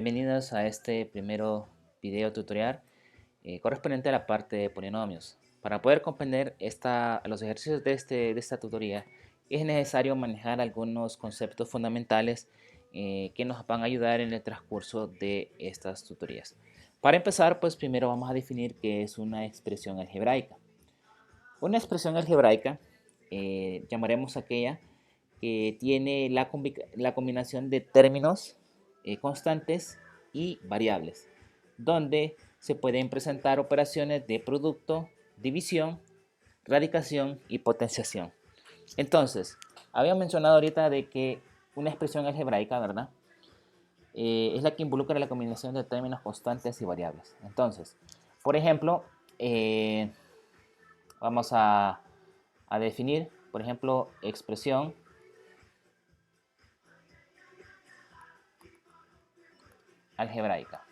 Bienvenidos a este primero video tutorial correspondiente a la parte de polinomios. Para poder comprender los ejercicios de esta tutoría es necesario manejar algunos conceptos fundamentales que nos van a ayudar en el transcurso de estas tutorías. Para empezar, pues primero vamos a definir qué es una expresión algebraica. Una expresión algebraica llamaremos aquella que tiene la combinación de términos constantes y variables, donde se pueden presentar operaciones de producto, división, radicación y potenciación. Entonces, había mencionado ahorita de que una expresión algebraica, ¿verdad? Es la que involucra la combinación de términos constantes y variables. Entonces, por ejemplo, vamos a definir, por ejemplo, expresión algebraica.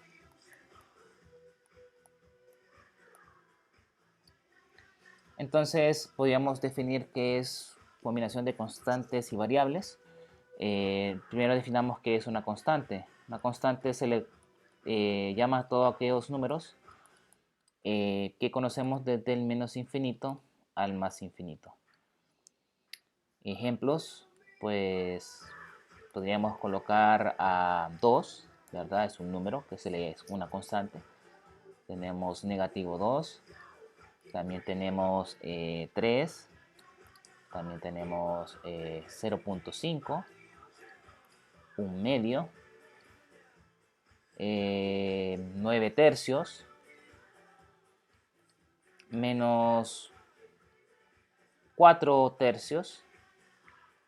Entonces podríamos definir qué es combinación de constantes y variables. Primero definamos qué es una constante. Una constante se le llama a todos aquellos números que conocemos desde el menos infinito al más infinito. Ejemplos, pues podríamos colocar a 2, ¿verdad? Es un número que es una constante. Tenemos negativo 2, también tenemos 3, también tenemos 0.5, un medio, 9 tercios, menos 4 tercios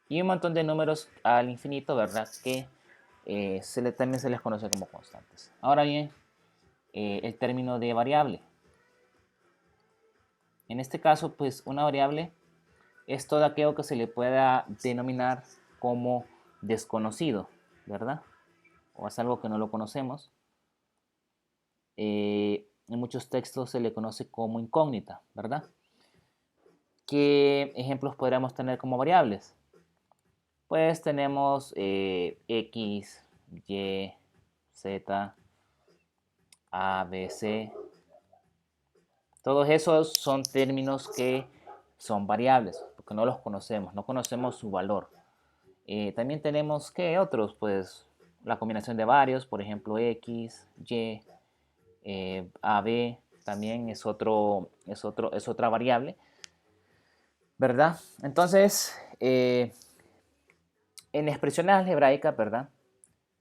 y un montón de números al infinito, ¿verdad? Que también se les conoce como constantes. Ahora bien, el término de variable. En este caso, pues una variable es todo aquello que se le pueda denominar como desconocido, ¿verdad? O es algo que no lo conocemos. En muchos textos se le conoce como incógnita, ¿verdad? ¿Qué ejemplos podríamos tener como variables? Pues tenemos X, Y, Z, A, B, C. Todos esos son términos que son variables, porque no los conocemos, no conocemos su valor. También tenemos, ¿qué otros? Pues la combinación de varios, por ejemplo, X, Y, AB, también es otra variable, ¿verdad? Entonces, en expresiones algebraicas, ¿verdad?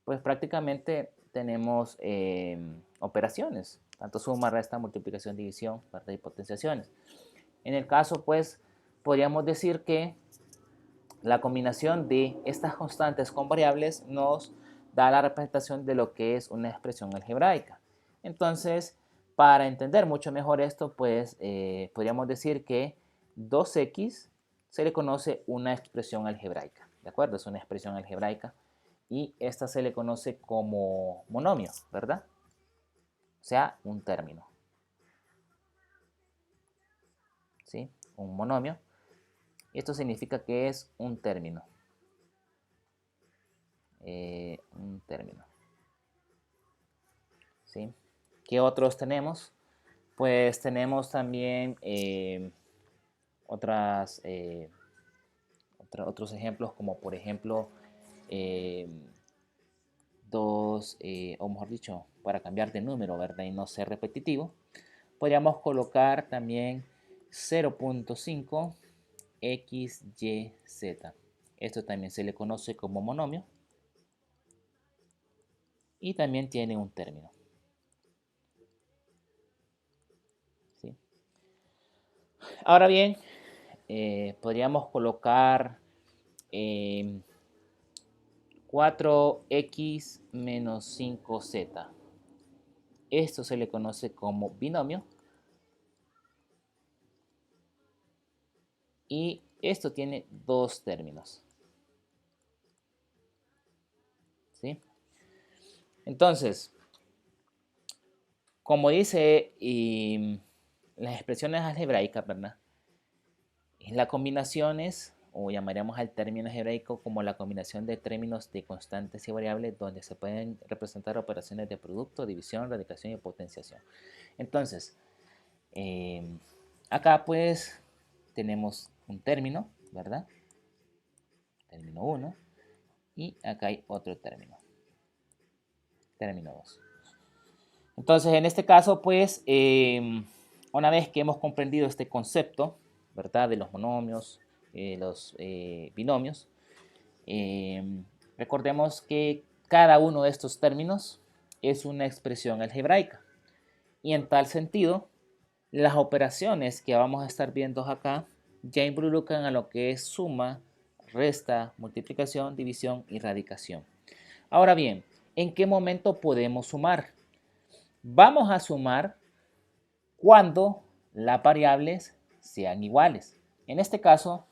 Pues prácticamente tenemos operaciones, tanto suma, resta, multiplicación, división, ¿verdad? Y potenciaciones. En el caso, pues, podríamos decir que la combinación de estas constantes con variables nos da la representación de lo que es una expresión algebraica. Entonces, para entender mucho mejor esto, pues podríamos decir que 2x se le conoce una expresión algebraica, ¿de acuerdo? Es una expresión algebraica y esta se le conoce como monomio, ¿verdad? O sea, un término, ¿sí? Un monomio. Esto significa que es un término. Un término. ¿Sí? ¿Qué otros tenemos? Pues tenemos también otros ejemplos, como por ejemplo eh, o mejor dicho, para cambiar de número, ¿verdad? Y no ser repetitivo, podríamos colocar también 0.5 x, y, z. Esto también se le conoce como monomio y también tiene un término. ¿Sí? Ahora bien, podríamos colocar 4x menos 5z. Esto se le conoce como binomio y esto tiene dos términos. ¿Sí? Entonces, como dice las expresiones algebraicas, ¿verdad? La combinaciones o llamaríamos al término algebraico como la combinación de términos de constantes y variables donde se pueden representar operaciones de producto, división, radicación y potenciación. Entonces, acá pues tenemos un término, ¿verdad? Término 1 y acá hay otro término, término 2. Entonces, en este caso, pues, una vez que hemos comprendido este concepto, ¿verdad? De los monomios, los binomios, recordemos que cada uno de estos términos es una expresión algebraica. Y en tal sentido, las operaciones que vamos a estar viendo acá ya involucran a lo que es suma, resta, multiplicación, división y radicación. Ahora bien, ¿en qué momento podemos sumar? Vamos a sumar cuando las variables sean iguales. En este caso,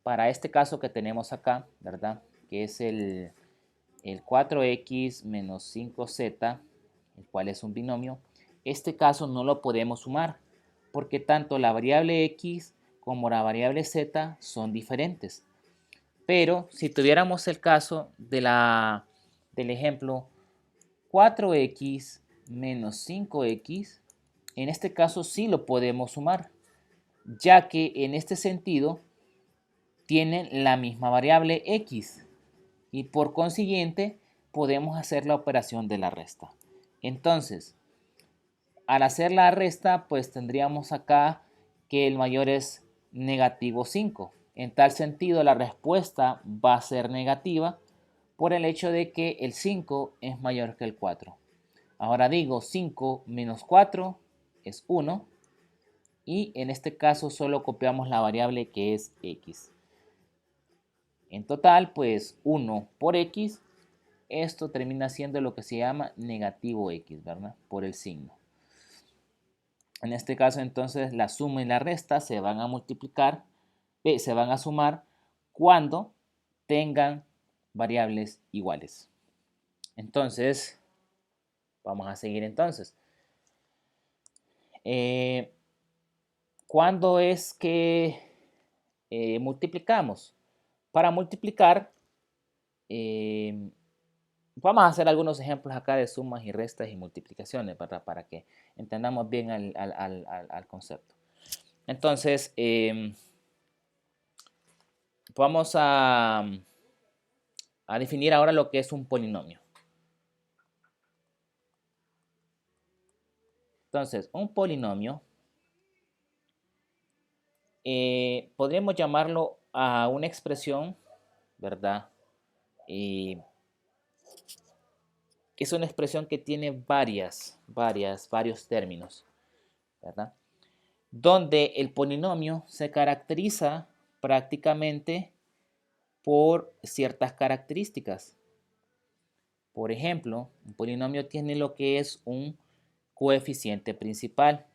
para este caso que tenemos acá, ¿verdad? Que es el 4x menos 5z, el cual es un binomio. Este caso no lo podemos sumar porque tanto la variable x como la variable z son diferentes. Pero si tuviéramos el caso del ejemplo 4x menos 5x, en este caso sí lo podemos sumar, ya que en este sentido tienen la misma variable x y por consiguiente podemos hacer la operación de la resta. Entonces, al hacer la resta, pues tendríamos acá que el mayor es negativo 5. En tal sentido, la respuesta va a ser negativa por el hecho de que el 5 es mayor que el 4. Ahora digo 5 menos 4 es 1 y en este caso solo copiamos la variable que es x. En total, pues 1 por x, esto termina siendo lo que se llama negativo x, ¿verdad? Por el signo. En este caso, entonces, la suma y la resta se van a multiplicar, se van a sumar cuando tengan variables iguales. Entonces, vamos a seguir entonces. ¿Cuándo es que multiplicamos? Para multiplicar, vamos a hacer algunos ejemplos acá de sumas y restas y multiplicaciones, ¿verdad? Para que entendamos bien al concepto. Entonces, vamos a definir ahora lo que es un polinomio. Entonces, un polinomio podríamos llamarlo a una expresión, ¿verdad? Es una expresión que tiene varios términos, ¿verdad? Donde el polinomio se caracteriza prácticamente por ciertas características. Por ejemplo, un polinomio tiene lo que es un coeficiente principal.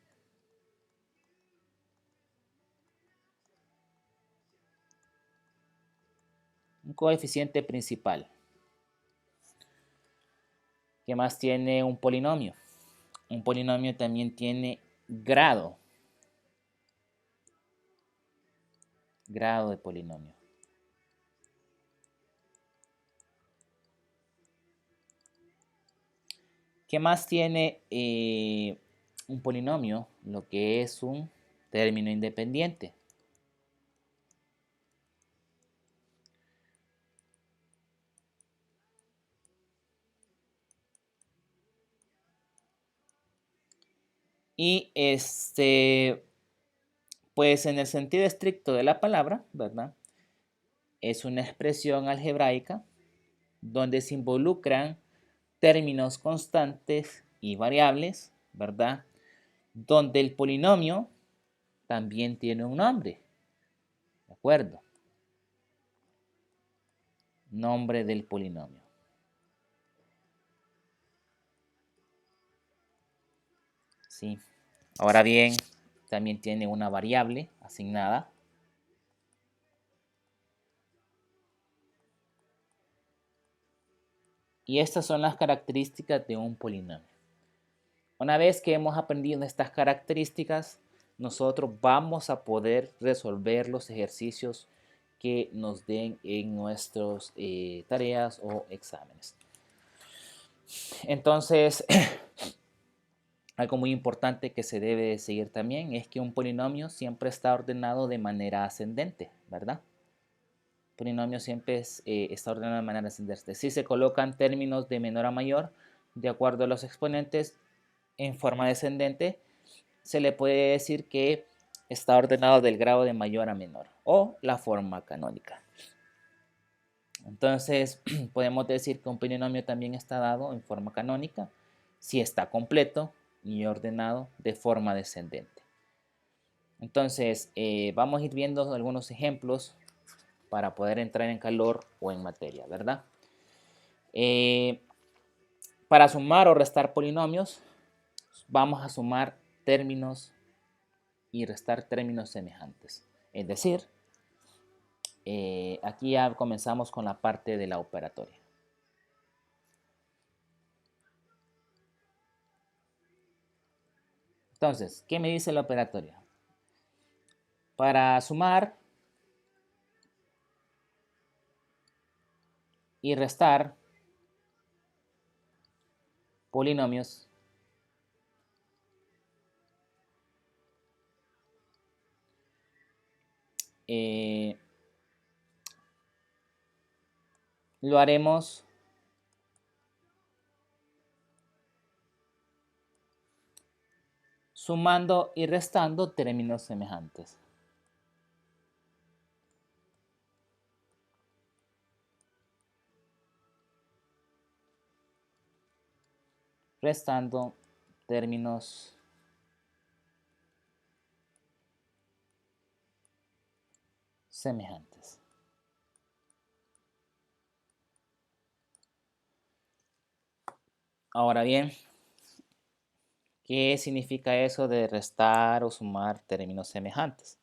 Un coeficiente principal. ¿Qué más tiene un polinomio? Un polinomio también tiene grado. Grado de polinomio. ¿Qué más tiene un polinomio? Lo que es un término independiente. Y pues en el sentido estricto de la palabra, ¿verdad? Es una expresión algebraica donde se involucran términos constantes y variables, ¿verdad? Donde el polinomio también tiene un nombre, ¿de acuerdo? Nombre del polinomio. ¿Sí? Ahora bien, también tiene una variable asignada. Y estas son las características de un polinomio. Una vez que hemos aprendido estas características, nosotros vamos a poder resolver los ejercicios que nos den en nuestras tareas o exámenes. Entonces, algo muy importante que se debe seguir también es que un polinomio siempre está ordenado de manera ascendente, ¿verdad? El polinomio siempre está ordenado de manera ascendente. Si se colocan términos de menor a mayor, de acuerdo a los exponentes, en forma descendente, se le puede decir que está ordenado del grado de mayor a menor o la forma canónica. Entonces, podemos decir que un polinomio también está dado en forma canónica si está completo y ordenado de forma descendente. Entonces, vamos a ir viendo algunos ejemplos para poder entrar en calor o en materia, ¿verdad? Para sumar o restar polinomios, vamos a sumar términos y restar términos semejantes. Es decir, aquí ya comenzamos con la parte de la operatoria. Entonces, ¿qué me dice la operatoria? Para sumar y restar polinomios, lo haremos sumando y restando términos semejantes. Restando términos semejantes. Ahora bien, ¿qué significa eso de restar o sumar términos semejantes?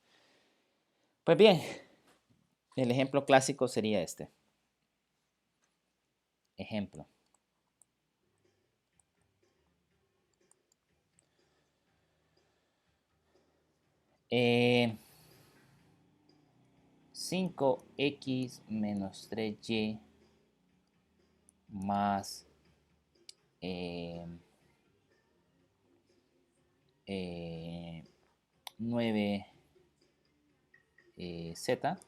Pues bien, el ejemplo clásico sería este. Ejemplo. Eh, 5x menos 3y más 9z.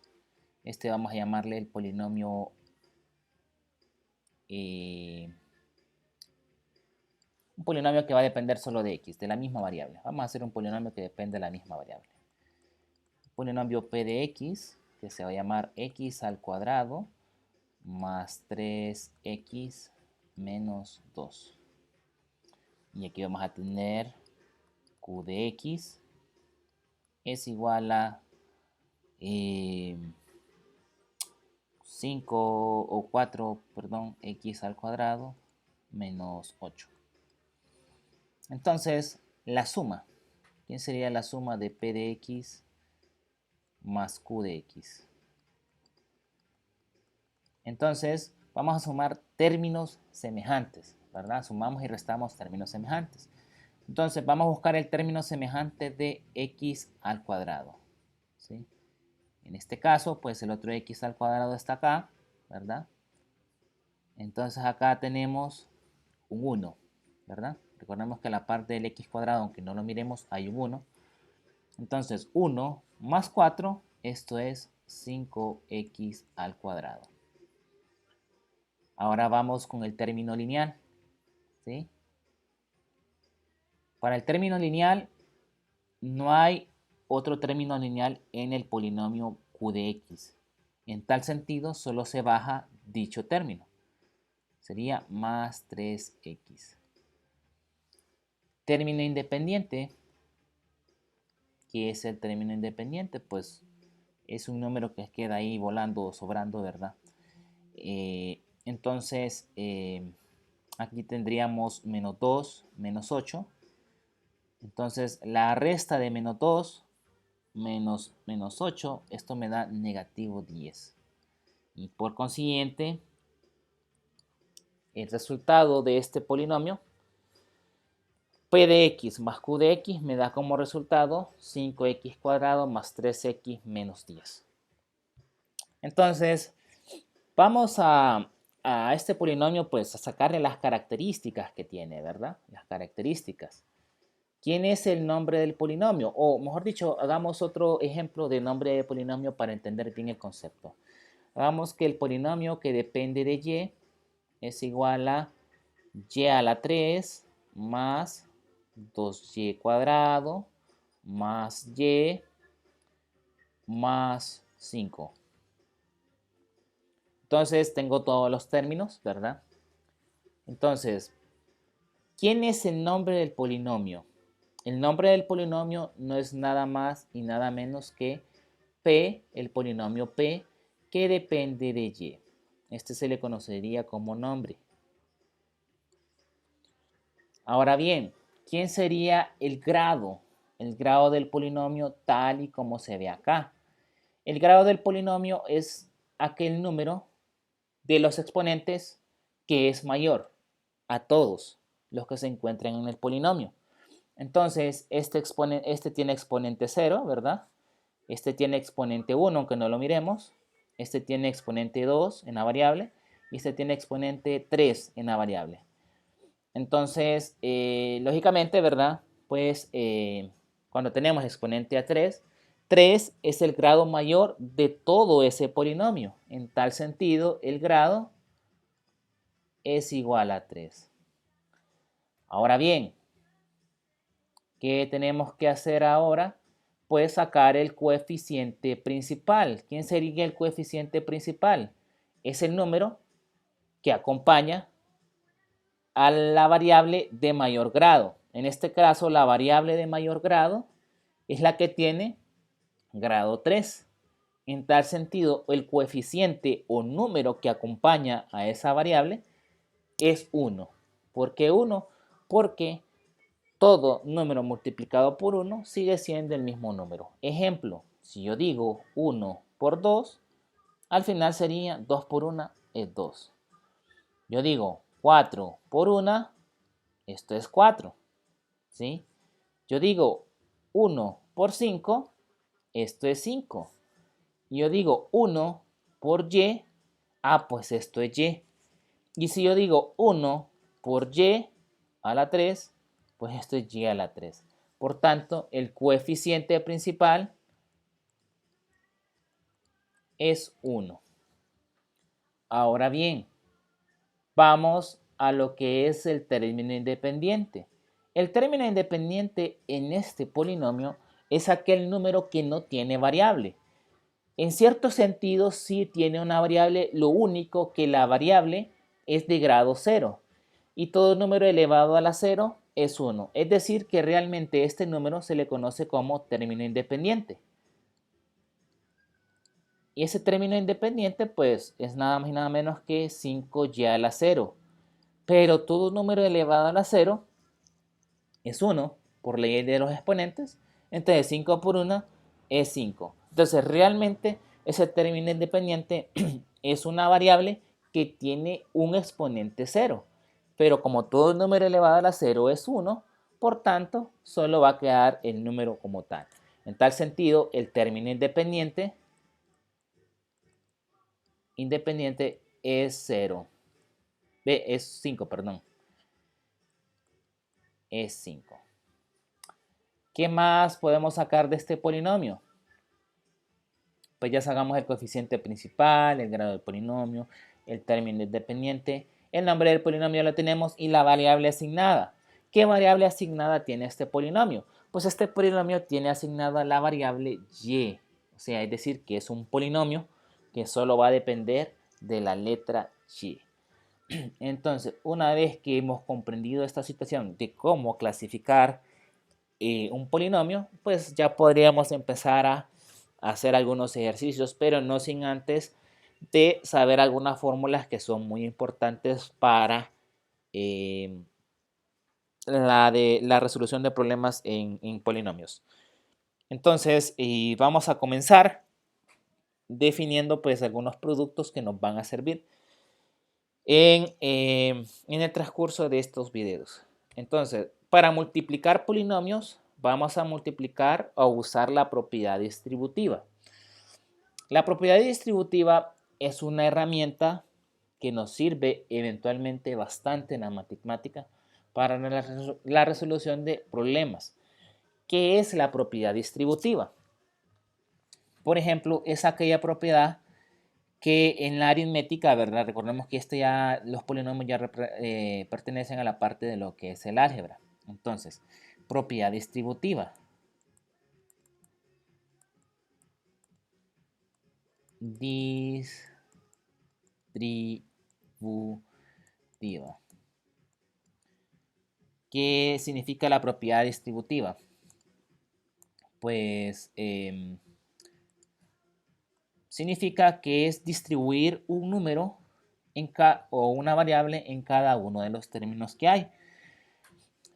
Este vamos a llamarle el polinomio un polinomio que va a depender solo de x, de la misma variable. Vamos a hacer un polinomio que depende de la misma variable. Polinomio p de x, que se va a llamar x al cuadrado más 3x menos 2. Y aquí vamos a tener q de x es igual a 5 o 4, perdón, x al cuadrado menos 8. Entonces, la suma. ¿Quién sería la suma de p de x más q de x? Entonces, vamos a sumar términos semejantes, ¿verdad? Sumamos y restamos términos semejantes. Entonces, vamos a buscar el término semejante de x al cuadrado, ¿sí? En este caso, pues el otro x al cuadrado está acá, ¿verdad? Entonces, acá tenemos un 1, ¿verdad? Recordemos que la parte del x cuadrado, aunque no lo miremos, hay un 1. Entonces, 1 más 4, esto es 5x al cuadrado. Ahora vamos con el término lineal, ¿sí? Para el término lineal, no hay otro término lineal en el polinomio q de x. En tal sentido, solo se baja dicho término. Sería más 3x. Término independiente. ¿Qué es el término independiente? Pues es un número que queda ahí volando o sobrando, ¿verdad? Entonces, aquí tendríamos menos 2, menos 8. Entonces, la resta de menos 2 menos 8, esto me da negativo 10. Y por consiguiente, el resultado de este polinomio, p de x más q de x, me da como resultado 5x cuadrado más 3x menos 10. Entonces, vamos a este polinomio pues a sacarle las características que tiene, ¿verdad? Las características. ¿Quién es el nombre del polinomio? O mejor dicho, hagamos otro ejemplo de nombre de polinomio para entender bien el concepto. Hagamos que el polinomio que depende de y es igual a y a la 3 más 2y cuadrado más y más 5. Entonces tengo todos los términos, ¿verdad? Entonces, ¿quién es el nombre del polinomio? El nombre del polinomio no es nada más y nada menos que P, el polinomio P, que depende de Y. Este se le conocería como nombre. Ahora bien, ¿quién sería el grado? El grado del polinomio tal y como se ve acá. El grado del polinomio es aquel número de los exponentes que es mayor a todos los que se encuentran en el polinomio. Entonces, este tiene exponente 0, ¿verdad? Este tiene exponente 1, aunque no lo miremos. Este tiene exponente 2 en la variable. Y este tiene exponente 3 en la variable. Entonces, lógicamente, ¿verdad? Pues cuando tenemos exponente a 3, 3 es el grado mayor de todo ese polinomio. En tal sentido, el grado es igual a 3. Ahora bien, ¿qué tenemos que hacer ahora? Pues sacar el coeficiente principal. ¿Quién sería el coeficiente principal? Es el número que acompaña a la variable de mayor grado. En este caso, la variable de mayor grado es la que tiene grado 3. En tal sentido, el coeficiente o número que acompaña a esa variable es 1. ¿Por qué 1? Porque todo número multiplicado por 1 sigue siendo el mismo número. Ejemplo, si yo digo 1 por 2, al final sería 2 por 1 es 2. Yo digo 4 por 1, esto es 4. ¿Sí? Yo digo 1 por 5, esto es 5. Yo digo 1 por y, pues esto es y. Y si yo digo 1 por y a la 3, pues esto es y a la 3. Por tanto, el coeficiente principal es 1. Ahora bien, vamos a lo que es el término independiente. El término independiente en este polinomio es aquel número que no tiene variable. En cierto sentido, sí tiene una variable, lo único que la variable es de grado 0 y todo número elevado a la 0 es 1. Es decir, que realmente este número se le conoce como término independiente. Y ese término independiente pues es nada más y nada menos que 5y a la 0. Pero todo número elevado a la 0 es 1 por ley de los exponentes. Entonces 5 por 1 es 5. Entonces realmente ese término independiente es una variable que tiene un exponente 0. Pero como todo número elevado a la 0 es 1, por tanto solo va a quedar el número como tal. En tal sentido, el término independiente es 0. Es 5, perdón. Es 5. ¿Qué más podemos sacar de este polinomio? Pues ya sacamos el coeficiente principal, el grado del polinomio, el término independiente, el nombre del polinomio lo tenemos y la variable asignada. ¿Qué variable asignada tiene este polinomio? Pues este polinomio tiene asignada la variable y, o sea, es decir, que es un polinomio que solo va a depender de la letra y. Entonces, una vez que hemos comprendido esta situación de cómo clasificar un polinomio, pues ya podríamos empezar a hacer algunos ejercicios, pero no sin antes de saber algunas fórmulas que son muy importantes para la resolución de problemas en polinomios. Entonces, vamos a comenzar definiendo pues algunos productos que nos van a servir en el transcurso de estos videos. Entonces, para multiplicar polinomios, vamos a multiplicar o usar la propiedad distributiva. La propiedad distributiva es una herramienta que nos sirve eventualmente bastante en la matemática para la resolución de problemas. ¿Qué es la propiedad distributiva? Por ejemplo, es aquella propiedad que en la aritmética, ¿verdad? Recordemos que los polinomios ya pertenecen a la parte de lo que es el álgebra. Entonces, propiedad distributiva. Distributiva. ¿Qué significa la propiedad distributiva? Pues significa que es distribuir un número o una variable en cada uno de los términos que hay.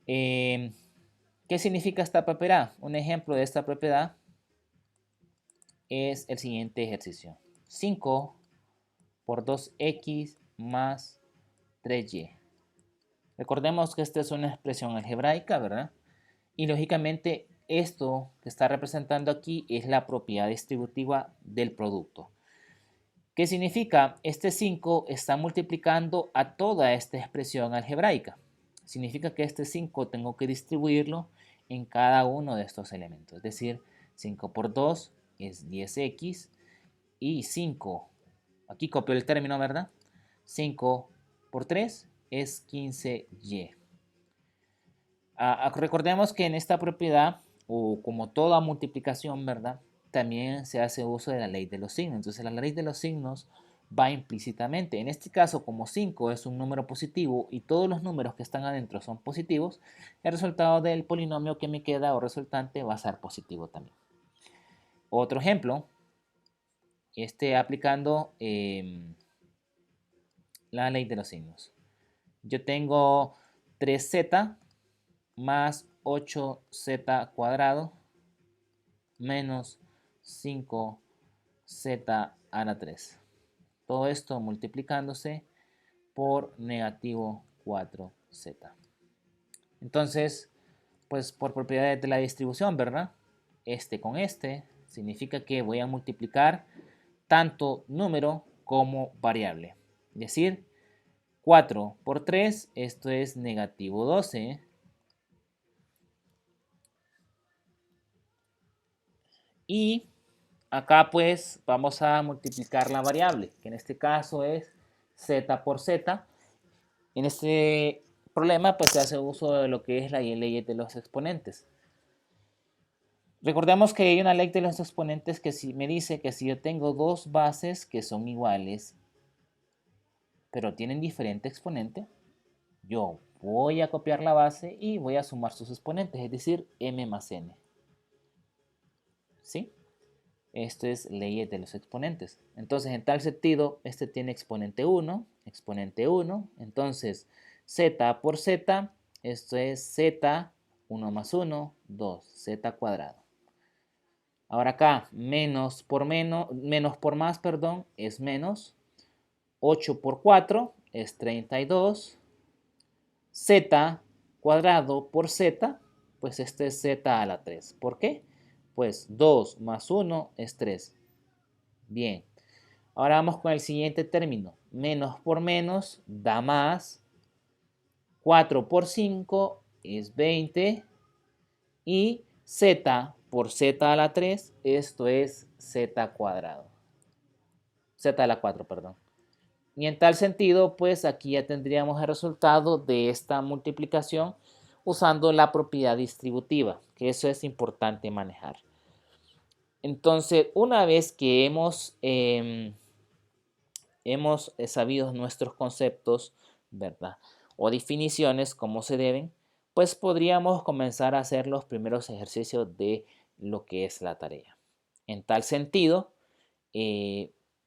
¿Qué significa esta propiedad? Un ejemplo de esta propiedad es el siguiente ejercicio. 5 por 2x más 3y. Recordemos que esta es una expresión algebraica, ¿verdad? Y lógicamente esto que está representando aquí es la propiedad distributiva del producto. ¿Qué significa? Este 5 está multiplicando a toda esta expresión algebraica. Significa que este 5 tengo que distribuirlo en cada uno de estos elementos. Es decir, 5 por 2 es 10x y 5, aquí copio el término, ¿verdad? 5 por 3 es 15y. Recordemos que en esta propiedad, o como toda multiplicación, ¿verdad? También se hace uso de la ley de los signos. Entonces la ley de los signos va implícitamente. En este caso, como 5 es un número positivo y todos los números que están adentro son positivos, el resultado del polinomio que me queda o resultante va a ser positivo también. Otro ejemplo, aplicando la ley de los signos. Yo tengo 3z más 8z cuadrado menos 5z a la 3. Todo esto multiplicándose por negativo 4z. Entonces, pues por propiedades de la distribución, ¿verdad? Este con este significa que voy a multiplicar tanto número como variable. Es decir, 4 por 3, esto es negativo 12. Y acá pues vamos a multiplicar la variable, que en este caso es z por z. En este problema pues se hace uso de lo que es la ley de los exponentes. Recordemos que hay una ley de los exponentes que me dice que si yo tengo dos bases que son iguales, pero tienen diferente exponente, yo voy a copiar la base y voy a sumar sus exponentes, es decir, m más n. ¿Sí? Esto es ley de los exponentes. Entonces, en tal sentido, este tiene exponente 1, entonces z por z, esto es z, 1 más 1, 2, z cuadrado. Ahora acá, menos por más, perdón, es menos. 8 por 4 es 32. Z cuadrado por z, pues este es z a la 3. ¿Por qué? Pues 2 más 1 es 3. Bien. Ahora vamos con el siguiente término. Menos por menos da más. 4 por 5 es 20. Y z por z a la 3, esto es z cuadrado. Z a la 4, perdón. Y en tal sentido, pues aquí ya tendríamos el resultado de esta multiplicación usando la propiedad distributiva, que eso es importante manejar. Entonces, una vez que hemos sabido nuestros conceptos, ¿verdad? O definiciones, como se deben, pues podríamos comenzar a hacer los primeros ejercicios de lo que es la tarea. En tal sentido,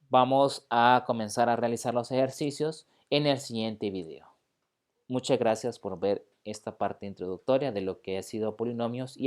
vamos a comenzar a realizar los ejercicios en el siguiente video. Muchas gracias por ver esta parte introductoria de lo que ha sido polinomios y